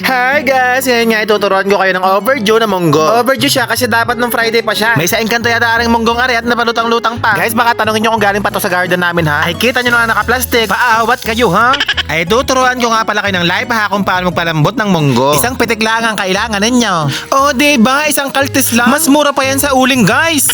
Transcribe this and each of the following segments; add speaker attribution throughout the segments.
Speaker 1: Hi guys! Ngayon nga ituturuan ko kayo ng overdue na munggo. Overdue siya kasi dapat nung Friday pa siya. May sa engkanto yata aring munggong ari at napalutang-lutang pa. Guys, baka tanongin nyo kung galing pa to sa garden namin ha. Ay kita nyo na naka-plastic. Paawat kayo ha? Ay tuturuan ko nga pala kayo ng live ha kung paano magpalambot ng munggo. Isang pitik lang ang kailangan ninyo. Oh diba? Isang kaltis lang. Mas mura pa yan sa uling guys.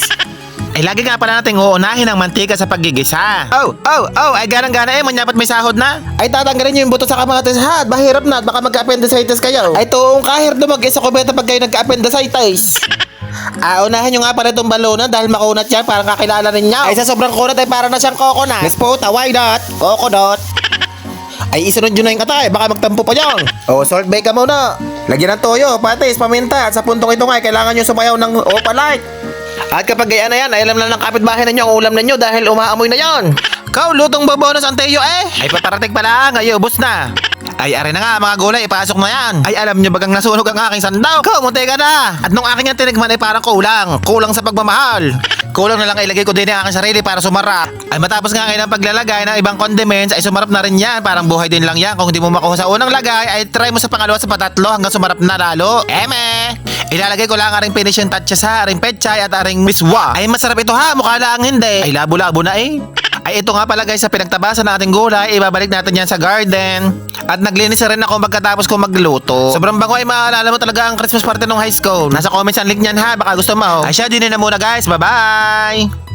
Speaker 1: Ay lagi nga pala natin uunahin ang mantika sa paggigisa. Ay garang-gana manyapat may sahod na. Ay tatanggalin nyo yung buto sa kamatis ha. Mahirap na at baka magka-appendicitis kayo. Ay tuong kahir dumag sa kubeta pag kayo nagka-appendicitis. Unahin nyo nga pala itong balunan dahil makunat yan, parang kakilala ninyo. Ay sa sobrang kunat ay parang na siyang coconut. Miss Puta, why not? Coconut. Ay isunod nyo na yung katay, baka magtampo pa yan. Salt bake ka muna. Lagyan ng toyo, patis, paminta. At sa puntong ito nga, kailangan nyo sumayaw ng opalite. At kapag gaya na yan, ay alam na ng kapitbahay ninyo ang ulam ninyo dahil umaamoy na yan. Kau, lutong babonos ang teyo Ay paparating pa lang, ay ubos na. Ay ari na nga mga gulay, ipasok na yan. Ay alam nyo bagang nasunog ang aking sandaw. Kau, munti ka na. At nung aking yung tinigman ay parang kulang sa pagmamahal. Kulang na lang ilagay ko din ang aking sarili para sumarap. Ay matapos nga ngayon ang paglalagay ng ibang condiments ay sumarap na rin yan. Parang buhay din lang yan. Kung hindi mo makuha sa unang lagay ay try mo sa pangalawa sa patatlo hanggang sumarap na lalo. Ilalagay ko lang aring finishing touches ha, aring pechay at aring miswa. Ay masarap ito ha, mukha lang hindi. Ay labo-labo na Ay ito nga pala guys sa pinagtabasan ng ating gulay, ibabalik natin yan sa garden. At naglinis na rin ako pagkatapos ko magluto. Sobrang bango ay maalala mo talaga ang Christmas party nung high school. Nasa comments ang link niyan ha, baka gusto mo. Ay siya din na muna guys, bye bye!